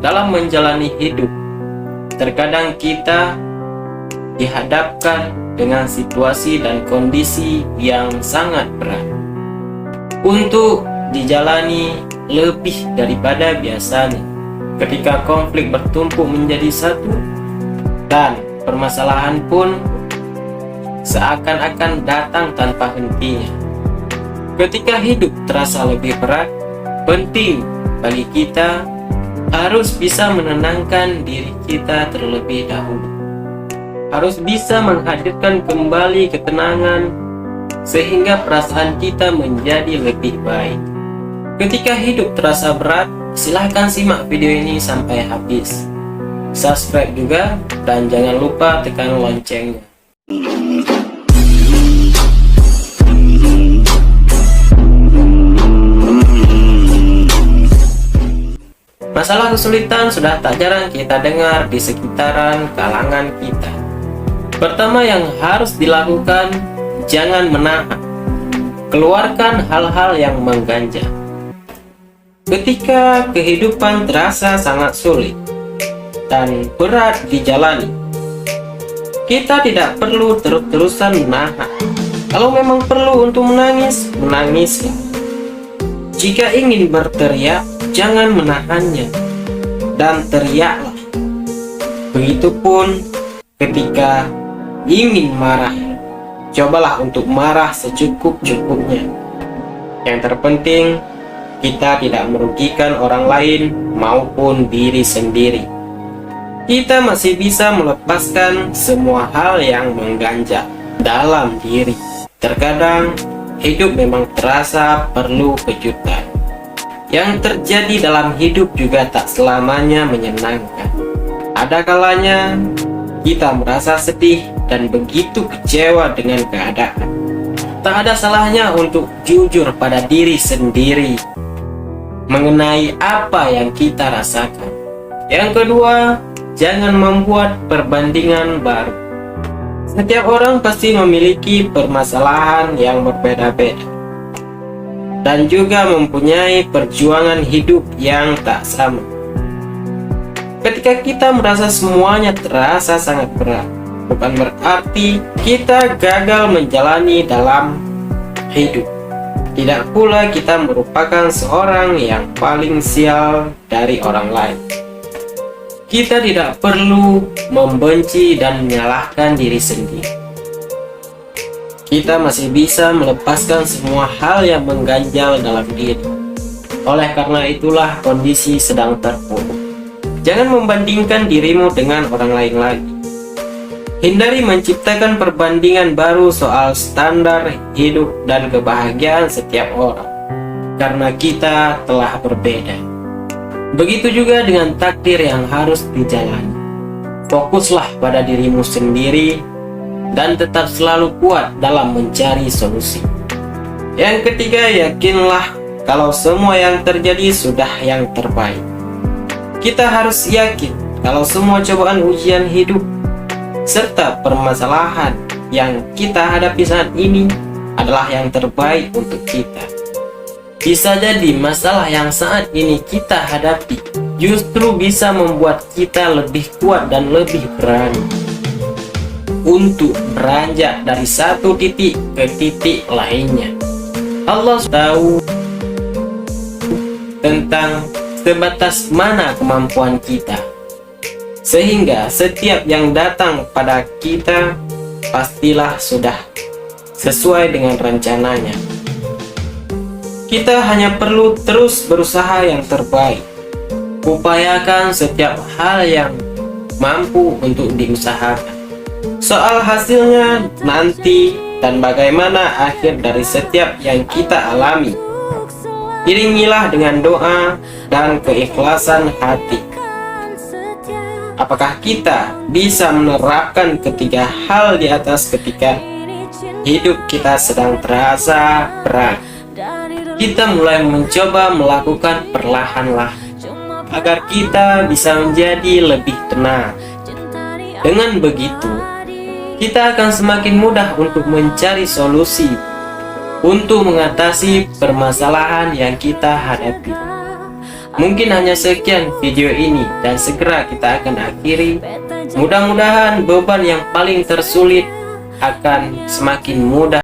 dalam menjalani hidup. Terkadang kita dihadapkan dengan situasi dan kondisi yang sangat berat untuk dijalani lebih daripada biasanya. Ketika konflik bertumpuk menjadi satu dan permasalahan pun seakan-akan datang tanpa hentinya. Ketika hidup terasa lebih berat, penting bagi kita harus bisa menenangkan diri kita terlebih dahulu. Harus bisa menghadirkan kembali ketenangan sehingga perasaan kita menjadi lebih baik. Ketika hidup terasa berat, silahkan simak video ini sampai habis. Subscribe juga dan jangan lupa tekan loncengnya. Masalah kesulitan sudah tak jarang kita dengar di sekitaran kalangan kita. Pertama yang harus dilakukan, jangan menahan. Keluarkan hal-hal yang mengganjal. Ketika kehidupan terasa sangat sulit dan berat dijalani, kita tidak perlu terus-terusan menahan. Kalau memang perlu untuk menangis, menangislah. Jika ingin berteriak, jangan menahannya dan teriaklah. Begitupun ketika ingin marah, cobalah untuk marah secukup-cukupnya. Yang terpenting, kita tidak merugikan orang lain maupun diri sendiri. Kita masih bisa melepaskan semua hal yang mengganjal dalam diri. Terkadang hidup memang terasa perlu kejutan. Yang terjadi dalam hidup juga tak selamanya menyenangkan. Ada kalanya kita merasa sedih dan begitu kecewa dengan keadaan. Tak ada salahnya untuk jujur pada diri sendiri mengenai apa yang kita rasakan. Yang kedua, jangan membuat perbandingan baru. Setiap orang pasti memiliki permasalahan yang berbeda-beda dan juga mempunyai perjuangan hidup yang tak sama. Ketika kita merasa semuanya terasa sangat berat, bukan berarti kita gagal menjalani dalam hidup. Tidak pula kita merupakan seorang yang paling sial dari orang lain. Kita tidak perlu membenci dan menyalahkan diri sendiri. Kita masih bisa melepaskan semua hal yang mengganjal dalam diri. Oleh karena itulah kondisi sedang terpuruk. Jangan membandingkan dirimu dengan orang lain lagi. Hindari menciptakan perbandingan baru soal standar hidup dan kebahagiaan setiap orang, karena kita telah berbeda. Begitu juga dengan takdir yang harus dijalani. Fokuslah pada dirimu sendiri dan tetap selalu kuat dalam mencari solusi. Yang ketiga, yakinlah kalau semua yang terjadi sudah yang terbaik. Kita harus yakin kalau semua cobaan ujian hidup serta permasalahan yang kita hadapi saat ini adalah yang terbaik untuk kita. Bisa jadi masalah yang saat ini kita hadapi justru bisa membuat kita lebih kuat dan lebih berani untuk beranjak dari satu titik ke titik lainnya. Allah tahu tentang sebatas mana kemampuan kita, sehingga setiap yang datang pada kita pastilah sudah sesuai dengan rencananya. Kita hanya perlu terus berusaha yang terbaik. Upayakan setiap hal yang mampu untuk diusahakan. Soal hasilnya nanti dan bagaimana akhir dari setiap yang kita alami, iringilah dengan doa dan keikhlasan hati. Apakah kita bisa menerapkan ketiga hal di atas ketika hidup kita sedang terasa berat? Kita mulai mencoba melakukan perlahan-lahan agar kita bisa menjadi lebih tenang. Dengan begitu, kita akan semakin mudah untuk mencari solusi untuk mengatasi permasalahan yang kita hadapi. Mungkin hanya sekian video ini dan segera kita akan akhiri. Mudah-mudahan beban yang paling tersulit akan semakin mudah